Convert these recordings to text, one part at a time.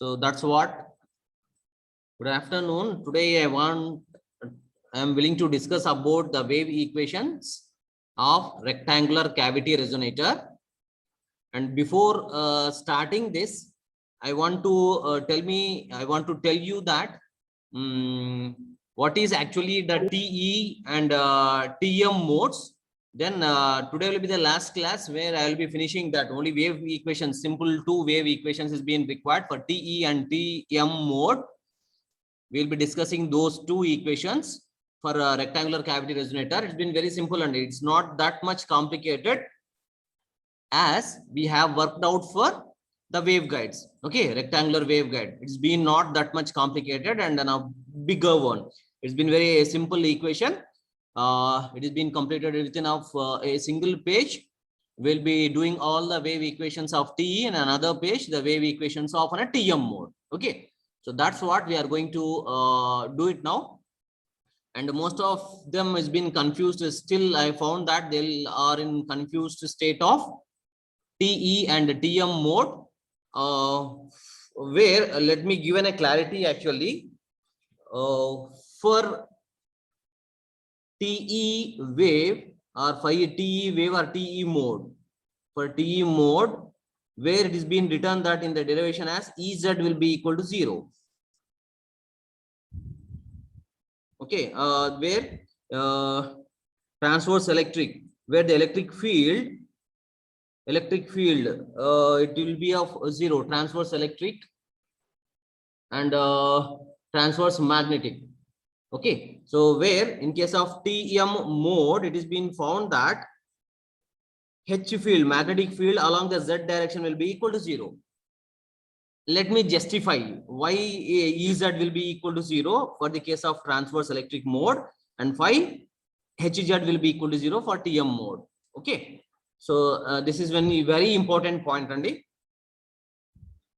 So that's what. Good afternoon. Today I am willing to discuss about the wave equations of rectangular cavity resonator. And before starting this, I want to tell you that what is actually the TE and TM modes. Then today will be the last class where I will be finishing that. Only wave equations, simple two wave equations is being required for TE and TM mode. We'll be discussing those two equations for a rectangular cavity resonator. It's been very simple and it's not that much complicated as we have worked out for the waveguides. Okay, rectangular waveguide. It's been not that much complicated and then a bigger one. It's been very simple equation. It has been completed within a single page. We'll be doing all the wave equations of TE and another page, the wave equations of a TM mode. Okay, so that's what we are going to do it now. And most of them has been confused. Still, I found that they are in confused state of TE and TM mode, where let me give a clarity actually. For TE wave or for TE wave or TE mode, for TE mode, where it is being written that in the derivation as Ez will be equal to 0. Okay, where transverse electric, where the electric field it will be of 0, transverse electric and transverse magnetic. Okay, so where in case of TM mode, it is been found that H field, magnetic field along the Z direction will be equal to 0. Let me justify why Ez will be equal to 0 for the case of transverse electric mode and why Hz will be equal to 0 for TM mode. Okay, so this is one very important point, Andy.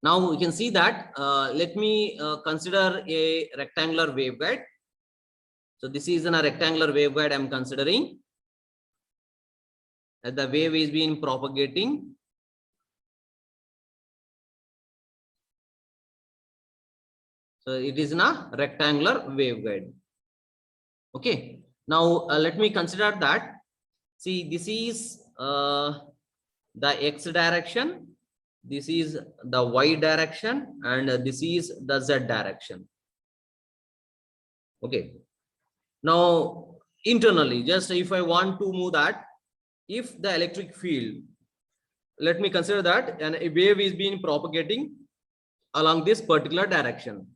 Now we can see that let me consider a rectangular waveguide. So this is a rectangular waveguide I'm considering. As the wave is being propagating. So it is in a rectangular waveguide. Okay. Now let me consider that. See, this is the X direction. This is the Y direction, and this is the Z direction. Okay. Now internally, just if I want to move that, if the electric field, let me consider that and a wave is being propagating along this particular direction,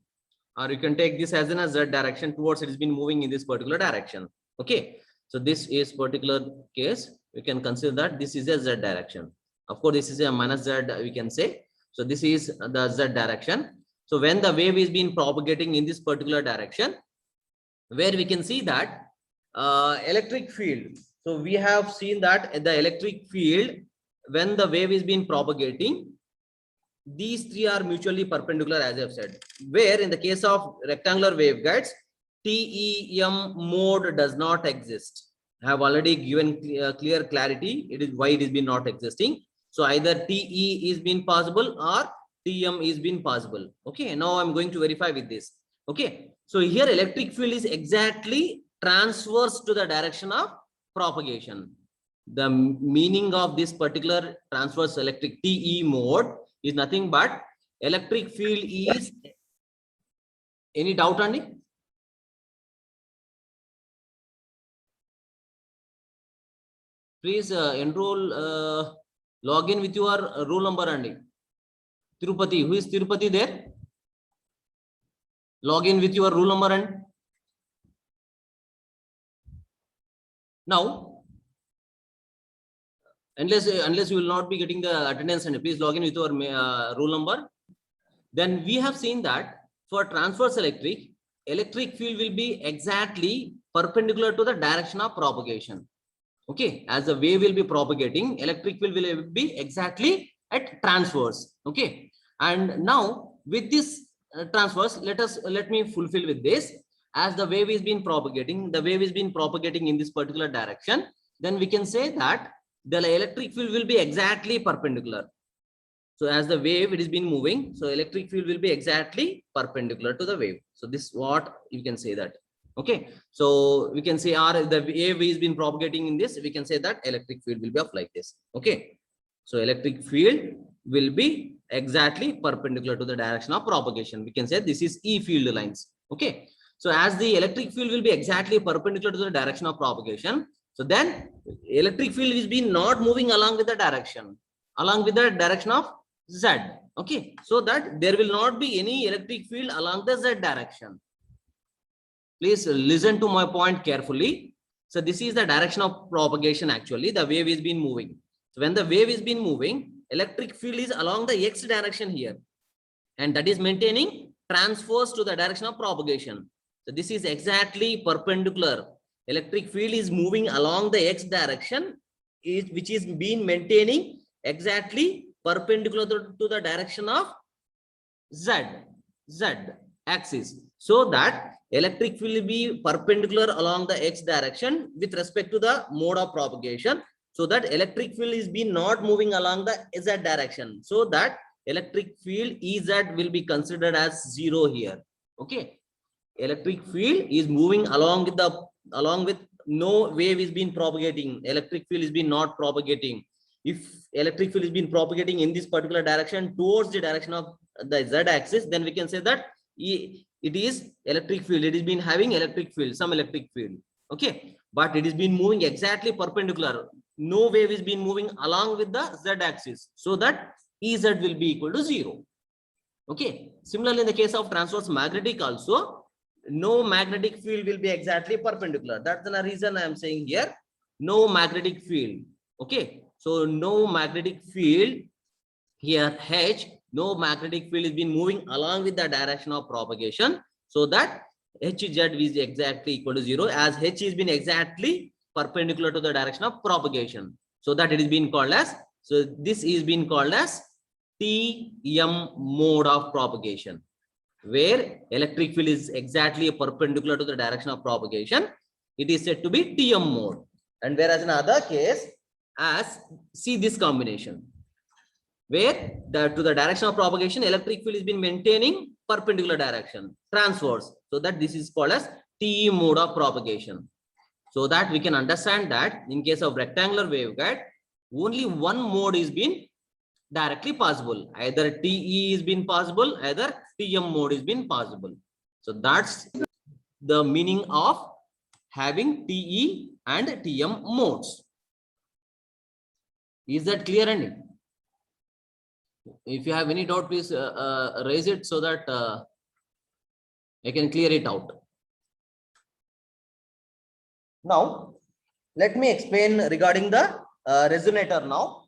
or you can take this as in a Z direction towards it has been moving in this particular direction. Okay, so this is particular case, we can consider that this is a Z direction. Of course, this is a minus Z, we can say. So this is the Z direction. So when the wave is being propagating in this particular direction, where we can see that electric field. So we have seen that the electric field, when the wave is being propagating, these three are mutually perpendicular, as I've said. Where in the case of rectangular waveguides, TEM mode does not exist. I have already given clear clarity. It is why it is been not existing. So either TE is being possible or TM is being possible. Okay, now I'm going to verify with this. Okay, so here electric field is exactly transverse to the direction of propagation. The meaning of this particular transverse electric TE mode is nothing but electric field is, any doubt on it? Please enroll, log in with your roll number, Andy. Tirupati, who is Tirupati there? Log in with your roll number and now, unless you will not be getting the attendance, and please log in with your roll number. Then we have seen that for transverse electric field will be exactly perpendicular to the direction of propagation. Okay, as the wave will be propagating, electric field will be exactly at transverse. Okay, and now with this transverse, let me fulfill with this. As the wave is being propagating, in this particular direction, then we can say that the electric field will be exactly perpendicular. So as the wave it is been moving, so electric field will be exactly perpendicular to the wave. So this what you can say that. Okay, so we can say the wave is been propagating in this, we can say that electric field will be of like this. Okay, so electric field will be exactly perpendicular to the direction of propagation. We can say this is E field lines. Okay, so as the electric field will be exactly perpendicular to the direction of propagation, so then electric field is been not moving along with the direction of Z. Okay, so that there will not be any electric field along the Z direction. Please listen to my point carefully. So this is the direction of propagation. Actually, the wave is been moving. So when the wave is been moving, electric field is along the X direction here, and that is maintaining transverse to the direction of propagation. So this is exactly perpendicular. Electric field is moving along the X direction, which is being maintaining exactly perpendicular to the direction of Z axis. So that electric field will be perpendicular along the X direction with respect to the mode of propagation. So that electric field is being not moving along the Z direction. So that electric field Ez will be considered as 0 here. Okay, electric field is moving along with no wave is being propagating. Electric field is being not propagating. If electric field is being propagating in this particular direction towards the direction of the Z axis, then we can say that it is electric field. It is been having electric field, some electric field. Okay, but it is been moving exactly perpendicular. No wave is been moving along with the Z axis, so that Ez will be equal to 0. Okay, similarly in the case of transverse magnetic also, no magnetic field will be exactly perpendicular. That's the reason I am saying here no magnetic field. Okay, so no magnetic field here H, no magnetic field is been moving along with the direction of propagation, so that Hz is exactly equal to 0, as H is been exactly perpendicular to the direction of propagation. So that it is being called as, so this is being called as TM mode of propagation, where electric field is exactly perpendicular to the direction of propagation. It is said to be TM mode. And whereas in other case, as see this combination, where to the direction of propagation, electric field is been maintaining perpendicular direction, transverse. So that this is called as TE mode of propagation. So that we can understand that in case of rectangular waveguide, only one mode is been directly possible. Either TE is been possible, either TM mode is been possible. So that's the meaning of having TE and TM modes. Is that clear, Andy? If you have any doubt, please raise it so that I can clear it out. Now, let me explain regarding the resonator now.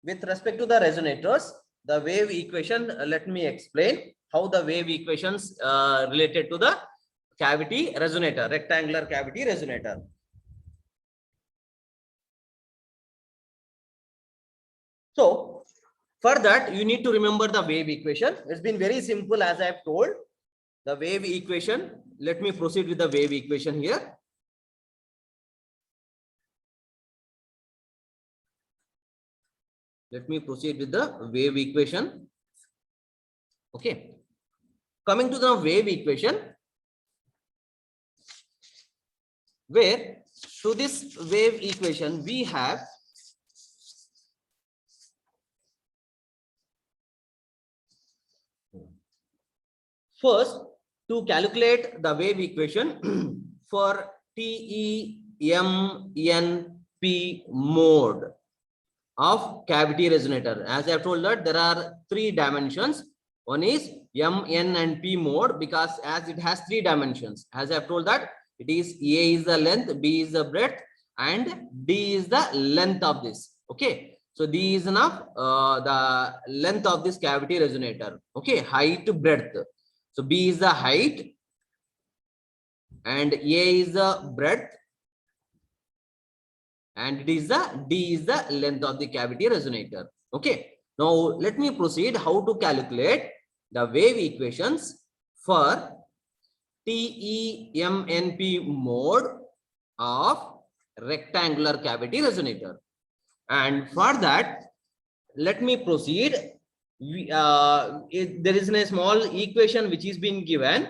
With respect to the resonators, the wave equation, let me explain how the wave equations related to the cavity resonator, rectangular cavity resonator. So for that, you need to remember the wave equation. It's been very simple, as I have told. The wave equation, let me proceed with the wave equation here. Let me proceed with the wave equation. Okay. Coming to the wave equation, where to this wave equation we have first to calculate the wave equation for TEMNP mode of cavity resonator. As I have told that there are 3 dimensions. One is M, N and P mode, because as it has 3 dimensions. As I have told that it is A is the length, B is the breadth, and D is the length of this. Okay, so D is now the length of this cavity resonator. Okay, height, breadth. So B is the height and A is the breadth, and it is the D is the length of the cavity resonator. Okay, now let me proceed how to calculate the wave equations for TEMNP mode of rectangular cavity resonator. And for that, let me proceed there is a small equation which is being given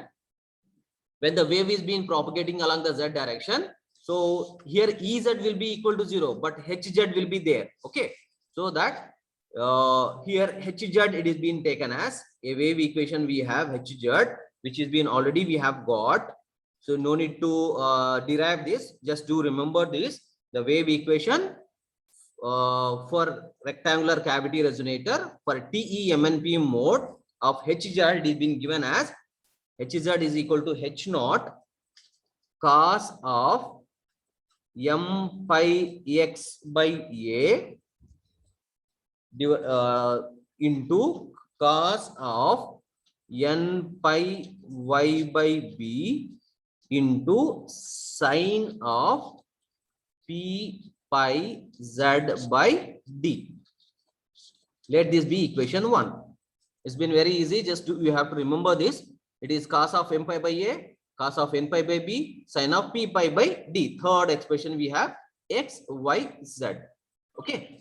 when the wave is being propagating along the z direction. So here Ez will be equal to 0, but Hz will be there. Okay, so that here Hz it is being taken as a wave equation. We have Hz, which is being already we have got. So no need to derive this. Just do remember this. The wave equation for rectangular cavity resonator for TEMNP mode of Hz is being given as Hz is equal to H naught cos of m pi x by a into cos of n pi y by b into sine of p pi z by d. Let this be equation 1. It's been very easy. Just you have to remember this. It is cos of m pi by a, cos of n pi by b, sine of p pi by d. Third expression we have x, y, z. Okay.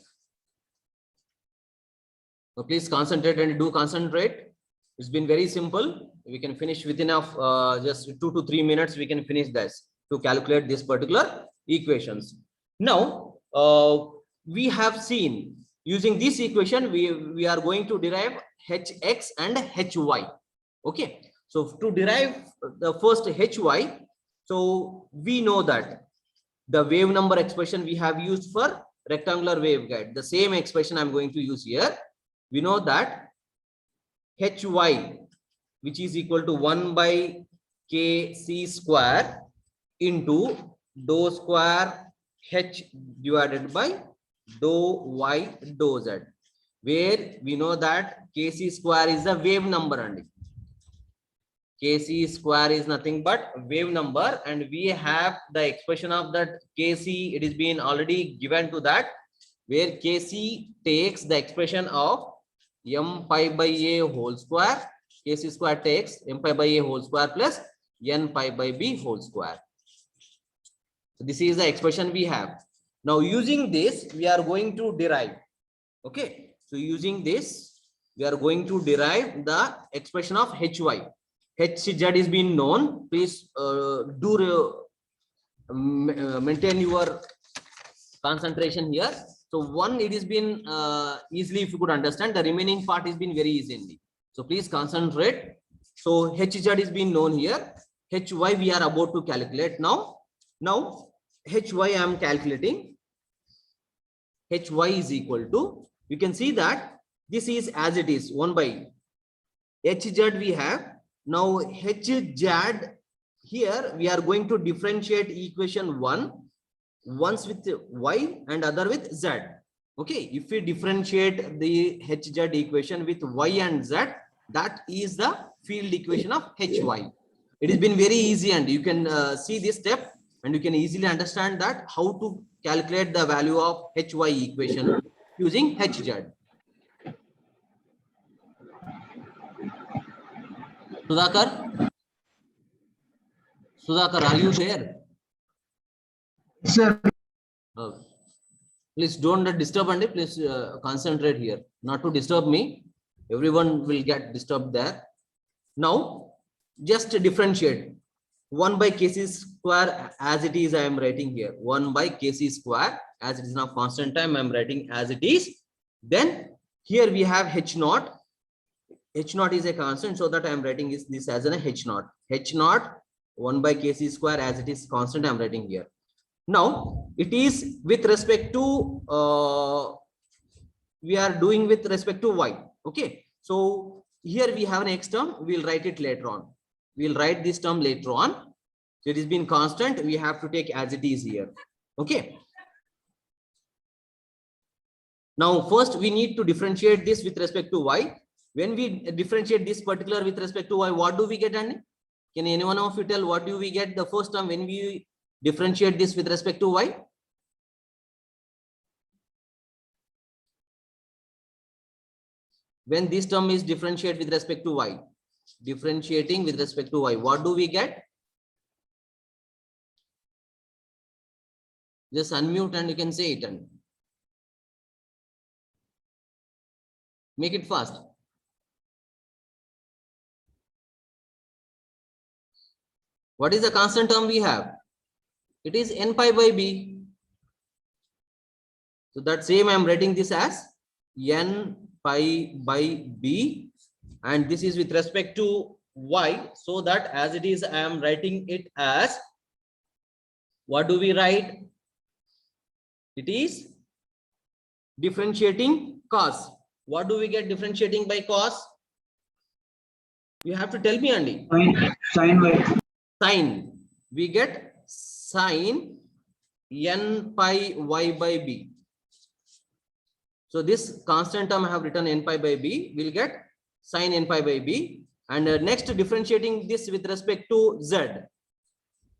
So please concentrate and do concentrate. It's been very simple. We can finish within just 2 to 3 minutes. We can finish this to calculate this particular equations. Now we have seen using this equation we are going to derive hx and hy. Okay, so to derive the first hy, so we know that the wave number expression we have used for rectangular waveguide, the same expression I'm going to use here. We know that hy, which is equal to 1 by kc square into dou square h divided by dou y dou z, where we know that kc square is the wave number and kc square is nothing but wave number, and we have the expression of that kc. It is being already given to that, where kc takes the expression of m pi by a whole square. Kc square takes m pi by a whole square plus n pi by b whole square. So this is the expression we have. Now using this we are going to derive. Okay, so using this we are going to derive the expression of hy. Hz is being known. Please maintain your concentration here. So one, it is been easily, if you could understand, the remaining part is been very easy. So please concentrate. So Hz is being known here. Hy we are about to calculate now. Now Hy I am calculating. Hy is equal to, you can see that this is as it is 1 by Hz we have. Now Hz here we are going to differentiate equation 1 once with y and other with z. Okay, if we differentiate the Hz equation with y and z, that is the field equation of Hy. It has been very easy, and you can see this step and you can easily understand that how to calculate the value of Hy equation using Hz. Sudhakar, are you there? Sir. Please don't disturb, and please concentrate here, not to disturb me. Everyone will get disturbed there. Now just differentiate 1 by kc square as it is. I am writing here 1 by kc square as it is now constant time. I am writing as it is. Then here we have h naught. H naught is a constant, so that I am writing this as an h naught. H naught 1 by kc square as it is constant. I am writing here. Now it is with respect to we are doing with respect to y. Okay, so here we have an x term. We'll write it later on. We'll write this term later on. So it is been constant. We have to take as it is here. Okay. Now first we need to differentiate this with respect to y. When we differentiate this particular with respect to y, what do we get? And can anyone of you tell what do we get the first term when we differentiate this with respect to y? When this term is differentiated with respect to y, differentiating with respect to y, what do we get? Just unmute and you can say it and make it fast. What is the constant term we have? It is n pi by b. So that same I am writing this as n pi by b, and this is with respect to y, so that as it is I am writing it as, what do we write? It is differentiating cos. What do we get differentiating by cos? You have to tell me, Andy. Sin y. Sin. We get sin n pi y by b. So this constant term I have written n pi by b, will get sin n pi by b. And next, differentiating this with respect to z,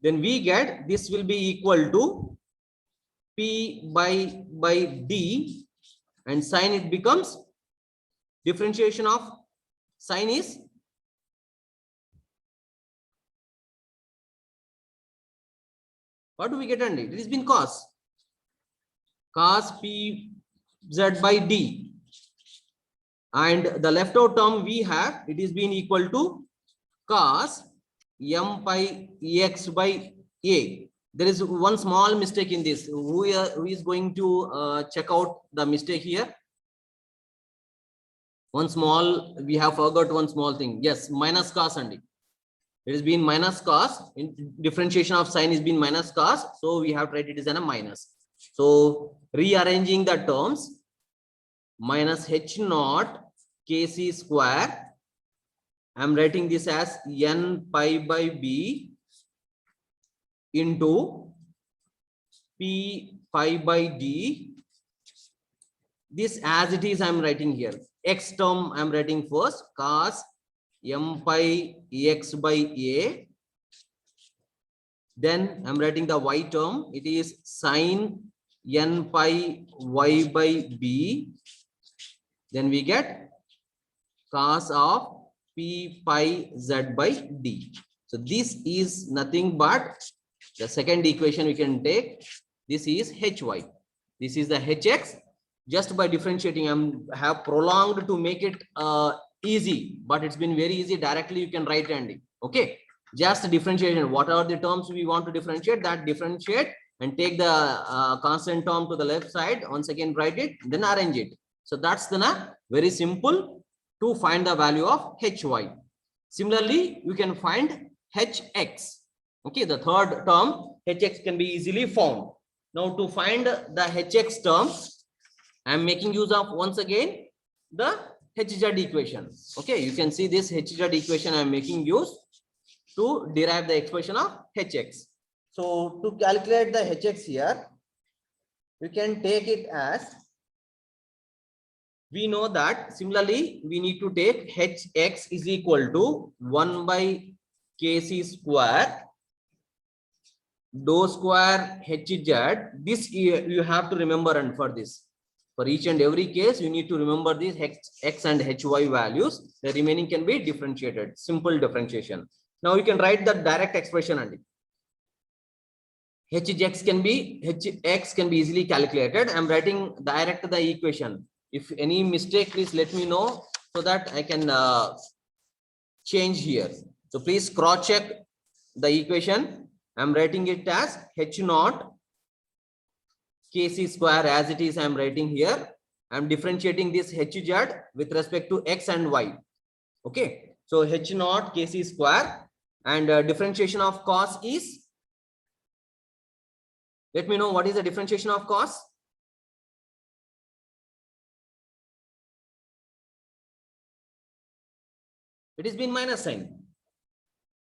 then we get this will be equal to p by d, and sin it becomes, differentiation of sin is what do we get, Andy? It has been cos p z by d, and the left out term we have, it is being equal to cos m pi x by a. There is one small mistake in this. Who is going to check out the mistake here? One small, we have forgot one small thing. Yes, minus cos, Andy. It has been minus cos. In differentiation of sin is been minus cos, so we have to write it as a minus. So rearranging the terms, minus h naught kc square. I am writing this as n pi by b into p pi by d. This as it is I am writing here. X term I am writing first, cos m pi x by a. Then I am writing the y term. It is sin n pi y by b. Then we get cos of p pi z by d. So this is nothing but the second equation we can take. This is hy. This is the hx. Just by differentiating, I have prolonged to make it easy, but it's been very easy. Directly you can write, Andy. Okay, just differentiation. What are the terms we want to differentiate? That differentiate and take the constant term to the left side. Once again, write it, then arrange it. So that's the very simple to find the value of hy. Similarly, you can find hx. Okay, the third term hx can be easily found. Now to find the hx term, I am making use of once again the hz equation. Okay, you can see this hz equation I am making use to derive the expression of hx. So to calculate the hx here, you can take it as, we know that similarly we need to take hx is equal to 1 by kc square dou square hz. This you have to remember, and for this, for each and every case, you need to remember these x and hy values. The remaining can be differentiated. Simple differentiation. Now you can write the direct expression, and hx can be easily calculated. I'm writing direct the equation. If any mistake, please let me know so that I can change here. So please cross check the equation. I'm writing it as h naught kc square as it is. I am writing here. I am differentiating this hz with respect to x and y. Okay, so h naught kc square, and differentiation of cos is, let me know what is the differentiation of cos. It is been minus sign,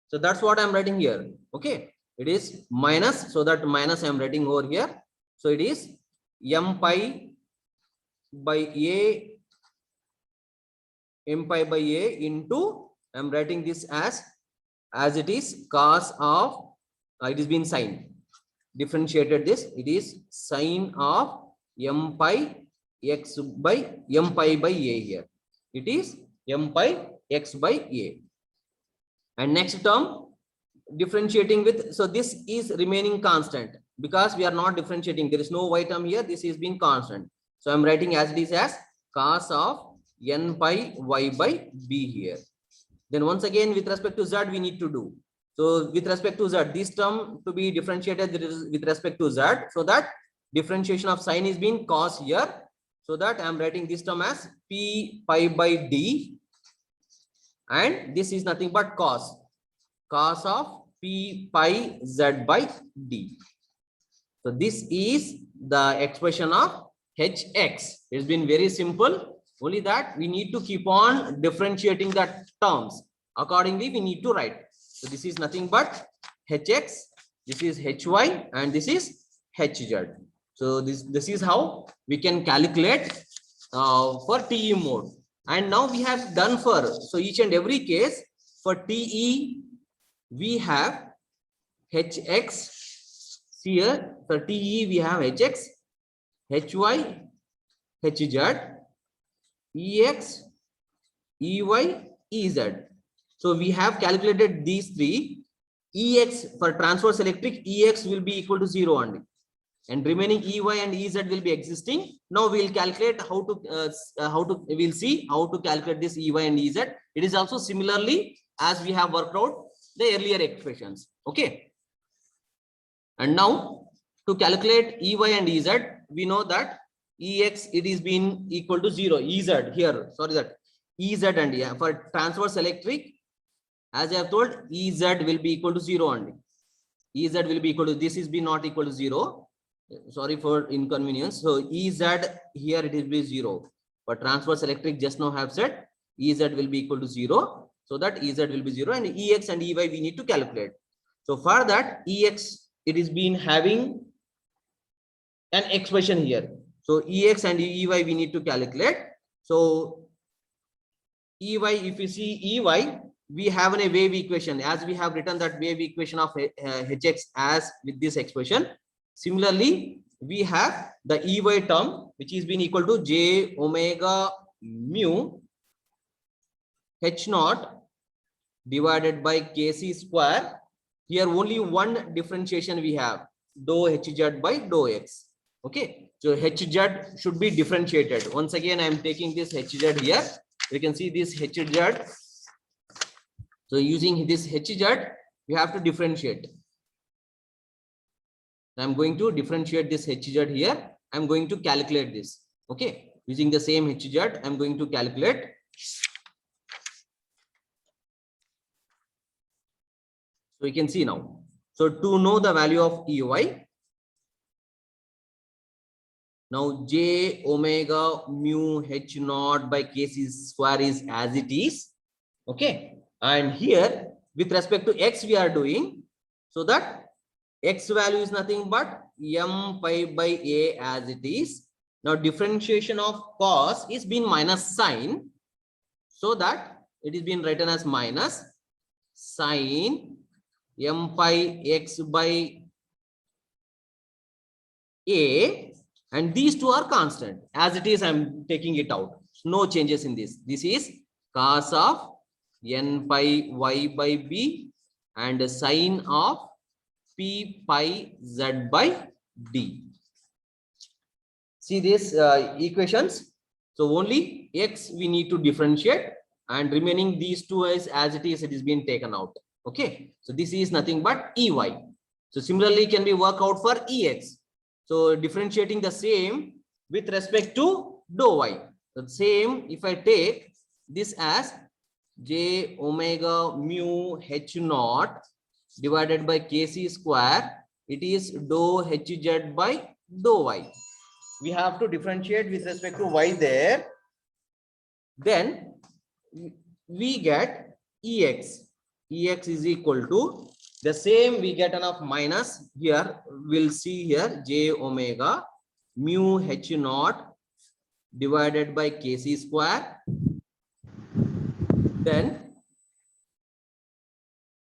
so that's what I'm writing here. Okay, it is minus, so that minus I'm writing over here. So it is m pi by a, into, I'm writing this as it is, cos of, it is been sin. Differentiated this, it is sin of m pi x by m pi by a here. It is m pi x by a. And next term, differentiating with, so this is remaining constant because we are not differentiating. There is no y term here. This is being constant. So I'm writing as it is as cos of n pi y by b here. Then once again, with respect to z, we need to do. So with respect to z, this term to be differentiated with respect to z, so that differentiation of sign is being cos here. So that I am writing this term as p pi by d, and this is nothing but cos of p pi z by d. So this is the expression of hx. It's been very simple. Only that we need to keep on differentiating the terms. Accordingly, we need to write. So this is nothing but hx, this is hy, and this is hz. So this is how we can calculate for TE mode. And now we have done for, so each and every case for TE, we have hx. Here for TE we have hx, hy, hz, ex, ey, ez. So we have calculated these three. Ex for transverse electric, ex will be equal to 0 only, and remaining ey and ez will be existing. Now we will calculate we'll see how to calculate this ey and ez. It is also similarly as we have worked out the earlier expressions. Okay. And now to calculate ey and ez, we know that ex, it is been equal to 0. Ez here, sorry, that ez and for transverse electric, as I have told, ez will be equal to 0 only. Ez will be equal to, this is be not equal to 0. Sorry for inconvenience. So ez here it will be 0. For transverse electric, just now have said ez will be equal to 0. So that ez will be 0, and ex and ey we need to calculate. So for that, ex, it is been having an expression here. So ex and ey we need to calculate. So ey, if you see ey, we have a wave equation, as we have written that wave equation of hx as with this expression. Similarly, we have the ey term, which is been equal to j omega mu h naught divided by kc square. Here only one differentiation we have, dou hz by dou x. Okay, so hz should be differentiated. Once again, I am taking this hz here. You can see this hz. So using this hz, we have to differentiate. I'm going to differentiate this hz here. I'm going to calculate this. Okay, using the same hz, I'm going to calculate. So you can see now. So to know the value of ey, now j omega mu h naught by kc square is as it is. Okay, and here with respect to x we are doing, so that x value is nothing but m pi by a as it is. Now differentiation of cos is being minus sign, so that it is being written as minus sine m pi x by a, and these two are constant as it is. I'm taking it out, no changes in this. This is cos of n pi y by b and sine of p pi z by d. See these equations. So only x we need to differentiate, and remaining these two is as it is being taken out. Okay, so this is nothing but ey. So similarly can be worked out for ex. So differentiating the same with respect to dou y. The same, if I take this as j omega mu h naught divided by kc square, it is dou hz by dou y. We have to differentiate with respect to y there. Then we get ex. Ex is equal to the same, we get an of minus here. We'll see here j omega mu h naught divided by kc square. Then,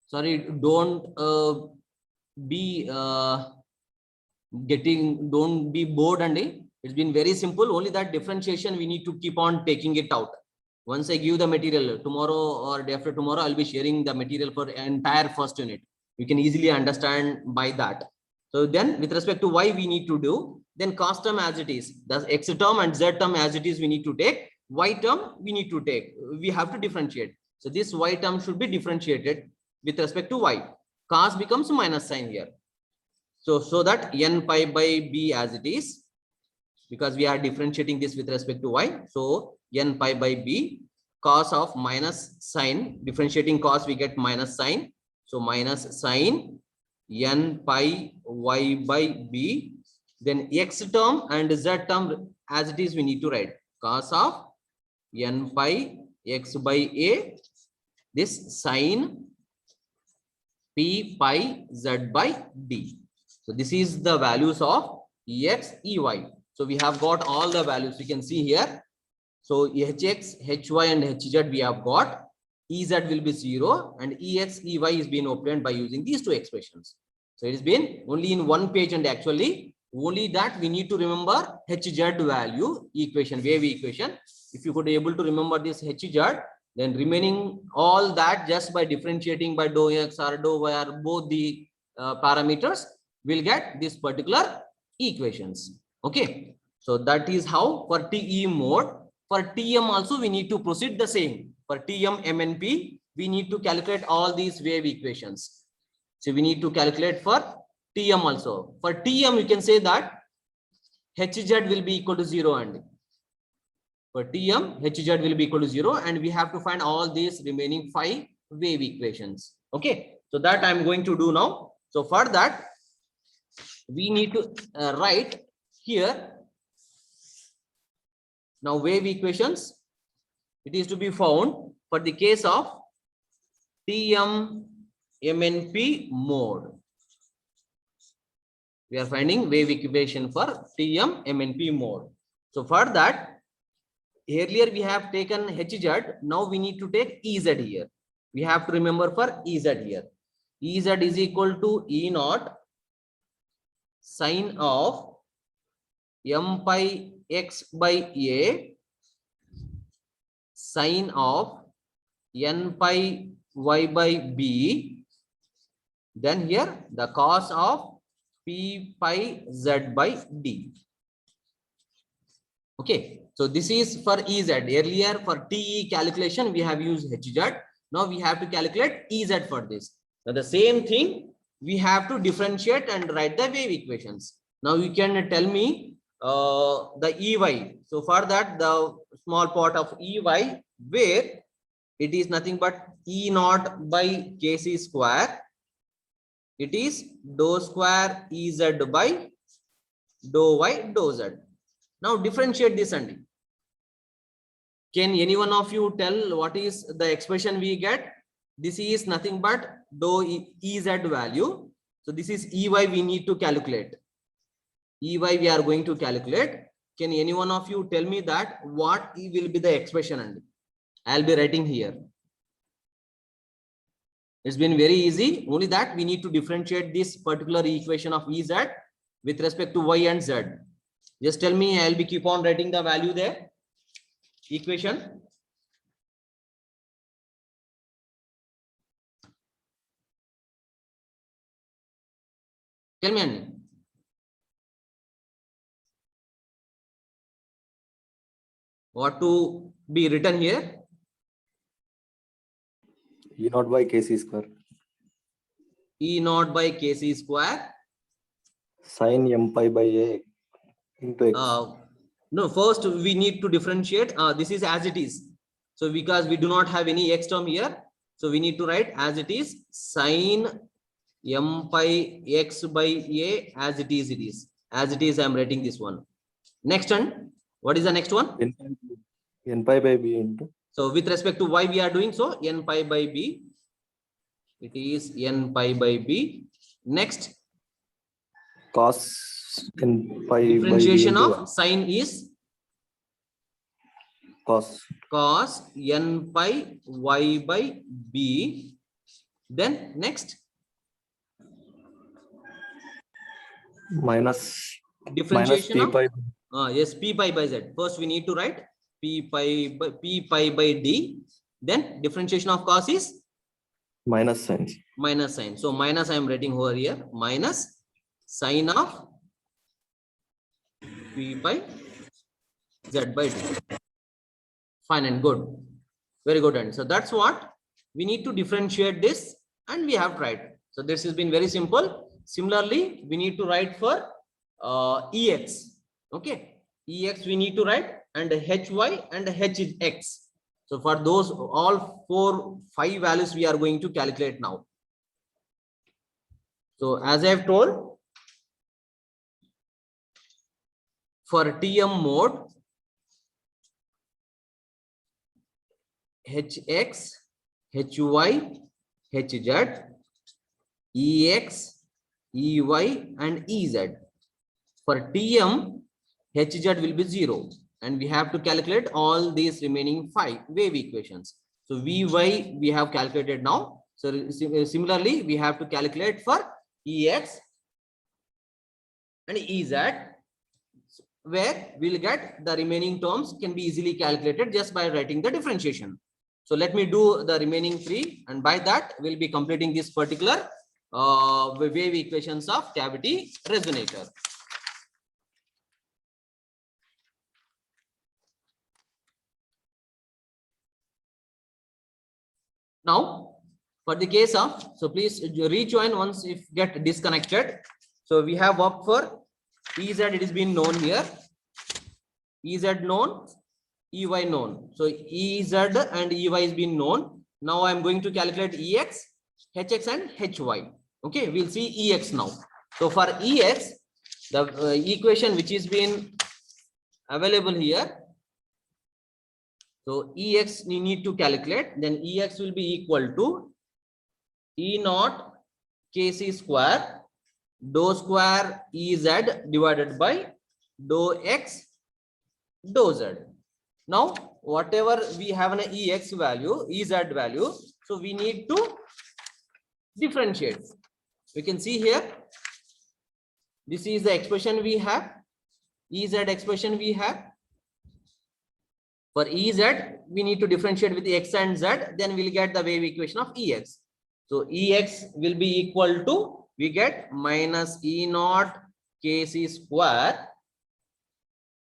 sorry, don't be don't be bored, and it's been very simple. Only that differentiation we need to keep on taking it out. Once I give the material tomorrow or day after tomorrow, I'll be sharing the material for entire first unit. You can easily understand by that. So then with respect to y we need to do, then cos term as it is, the x term and z term as it is we need to take, y term we need to take, we have to differentiate. So this y term should be differentiated with respect to y. cos becomes minus sign here. So that n pi by b as it is, because we are differentiating this with respect to y. So n pi by b, cos of minus sign, differentiating cos, we get minus sign. So minus sign n pi y by b. Then x term and z term as it is we need to write. Cos of n pi x by a, this sin p pi z by d. So this is the values of ex, ey. So we have got all the values you can see here. So hx, hy and hz we have got. Ez will be 0 and ex, ey is being obtained by using these two expressions. So it has been only in one page, and actually only that we need to remember hz value equation, wave equation. If you could be able to remember this hz, then remaining all that just by differentiating by dou x or dou y or both the parameters, will get this particular equations. Okay, so that is how for TE mode. For TM also we need to proceed the same. For TM MNP we need to calculate all these wave equations. So we need to calculate for TM also. For TM you can say that hz will be equal to 0, and for TM hz will be equal to 0, and we have to find all these remaining 5 wave equations. Okay, so that I am going to do now. So for that we need to write here now wave equations. It is to be found for the case of TM MNP mode. We are finding wave equation for TM MNP mode. So for that, earlier we have taken hz, now we need to take ez here. We have to remember for ez here. Ez is equal to E naught sin of m pi x by a sin of n pi y by b, then here the cos of p pi z by d. Okay, so this is for ez. Earlier for TE calculation we have used hz. Now we have to calculate ez for this. Now the same thing we have to differentiate and write the wave equations. Now you can tell me the ey. So for that, the small part of ey, where it is nothing but E naught by kc square. It is dou square Ez by dou y dou z. Now differentiate this, and can any one of you tell what is the expression we get? This is nothing but dou Ez value. So this is ey we need to calculate. Ey we are going to calculate. Can any one of you tell me that what will be the expression? And I'll be writing here. It's been very easy. Only that we need to differentiate this particular equation of Ez with respect to y and z. Just tell me. I'll be keep on writing the value there. Equation. Tell me, Andy. What to be written here? E naught by kc square. E naught by kc square. Sin m pi by a into x. No, first we need to differentiate. This is as it is. So because we do not have any x term here, so we need to write as it is sin m pi x by a as it is. It is as it is. I am writing this one. Next one. What is the next one? N pi by b into. So with respect to y we are doing so n pi by b. It is n pi by b. Next. Cos n pi differentiation by b of sin is cos n pi y by b. Then next minus differentiation p pi. Yes, p pi by z. First we need to write p pi by d. Then differentiation of cos is minus sign. Minus sign. So minus I am writing over here, minus sin of p by z by d. Fine and good. Very good. And so that's what we need to differentiate this, and we have tried. So this has been very simple. Similarly, we need to write for EX. Okay, EX we need to write, and HY and HX. So for those all 5 values we are going to calculate now. So as I have told, for TM mode, HX, HY, HZ, EX, EY, and EZ. For TM, HZ will be 0, and we have to calculate all these remaining 5 wave equations. So VY we have calculated now. So similarly, we have to calculate for EX and EZ, where we'll get the remaining terms can be easily calculated just by writing the differentiation. So let me do the remaining 3, and by that we'll be completing this particular wave equations of cavity resonator. Now, for the case of, so please rejoin once if get disconnected. So we have worked for EZ, it is been known here. EZ known, EY known. So EZ and EY is been known. Now I am going to calculate EX, HX, and HY. Okay, we'll see EX now. So for EX, the equation which is been available here. So EX we need to calculate, then EX will be equal to E naught KC square dou square EZ divided by dou X dou Z. Now whatever we have an EX value, EZ value, so we need to differentiate. We can see here, this is the expression we have, EZ expression we have. For EZ, we need to differentiate with X and Z, then we'll get the wave equation of EX. So EX will be equal to, we get minus E naught KC square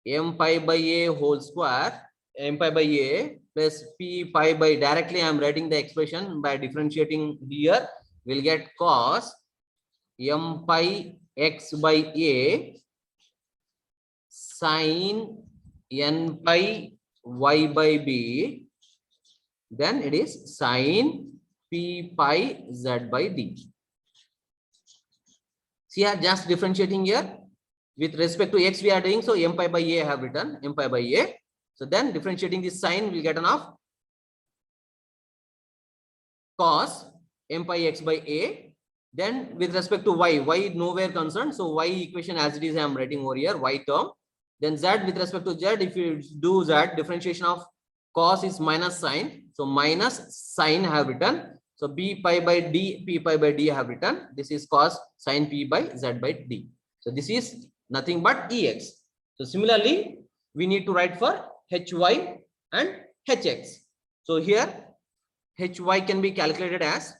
M pi by A whole square, M pi by A plus P pi by, directly I am writing the expression by differentiating here, we'll get cos M pi X by A sin N pi Y by B, then it is sin P pi Z by D. See, I am just differentiating here with respect to X we are doing, so M pi by A I have written M pi by A. So then differentiating this sign, we get enough cos M pi X by A. Then with respect to Y nowhere concerned, so Y equation as it is I am writing over here, Y term. Then Z with respect to Z, if you do Z, differentiation of cos is minus sine. So minus sine I have written. So P pi by D I have written. This is cos sine P by Z by D. So this is nothing but EX. So similarly, we need to write for HY and HX. So here HY can be calculated as,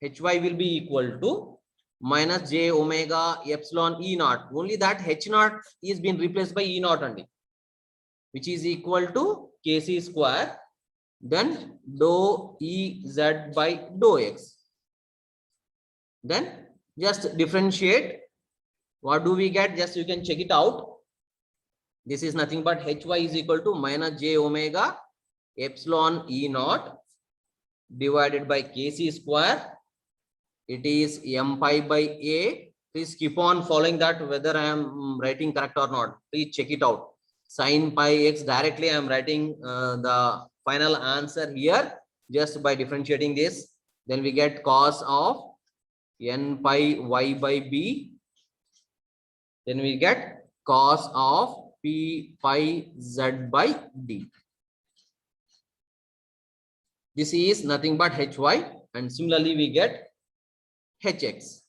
HY will be equal to minus j omega epsilon E naught. Only that H naught is being replaced by E naught only, which is equal to KC square, then dou EZ by dou X. Then just differentiate. What do we get? Just you can check it out. This is nothing but HY is equal to minus j omega epsilon E naught divided by KC square. It is M pi by A. Please keep on following that, whether I am writing correct or not. Please check it out. Sin pi X, directly I am writing the final answer here just by differentiating this. Then we get cos of N pi Y by B. Then we get cos of P pi Z by D. This is nothing but HY, and similarly we get HX.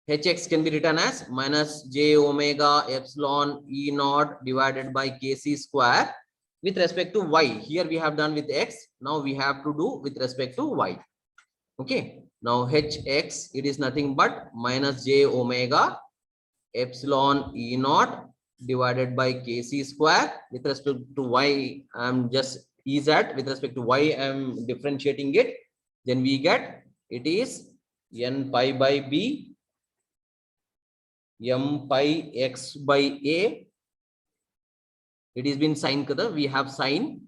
HX can be written as minus j omega epsilon E naught divided by KC square with respect to Y. Here we have done with X. Now we have to do with respect to Y. Okay. Now HX, it is nothing but minus j omega epsilon E naught divided by KC square. With respect to Y, I am just EZ. With respect to Y, I am differentiating it. Then we get, it is n pi by b, m pi x by a. It is been sine kada. We have sine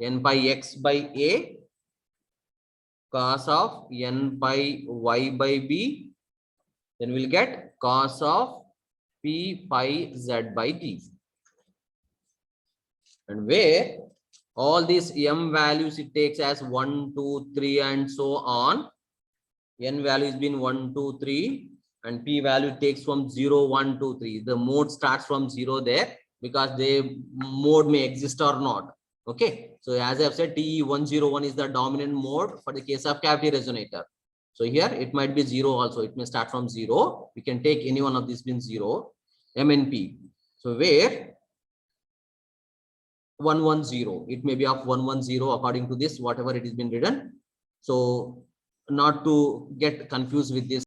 n pi x by a cos of n pi y by b. Then we'll get cos of p pi z by t. And where all these m values it takes as 1, 2, 3 and so on. N value has been 1, 2, 3 and p value takes from 0, 1, 2, 3. The mode starts from 0 there because the mode may exist or not. Okay. So as I've said, TE101 is the dominant mode for the case of cavity resonator. So here it might be 0 also. It may start from 0. We can take any one of these being 0, MNP. So where 110, it may be of 110 according to this, whatever it has been written. So not to get confused with this.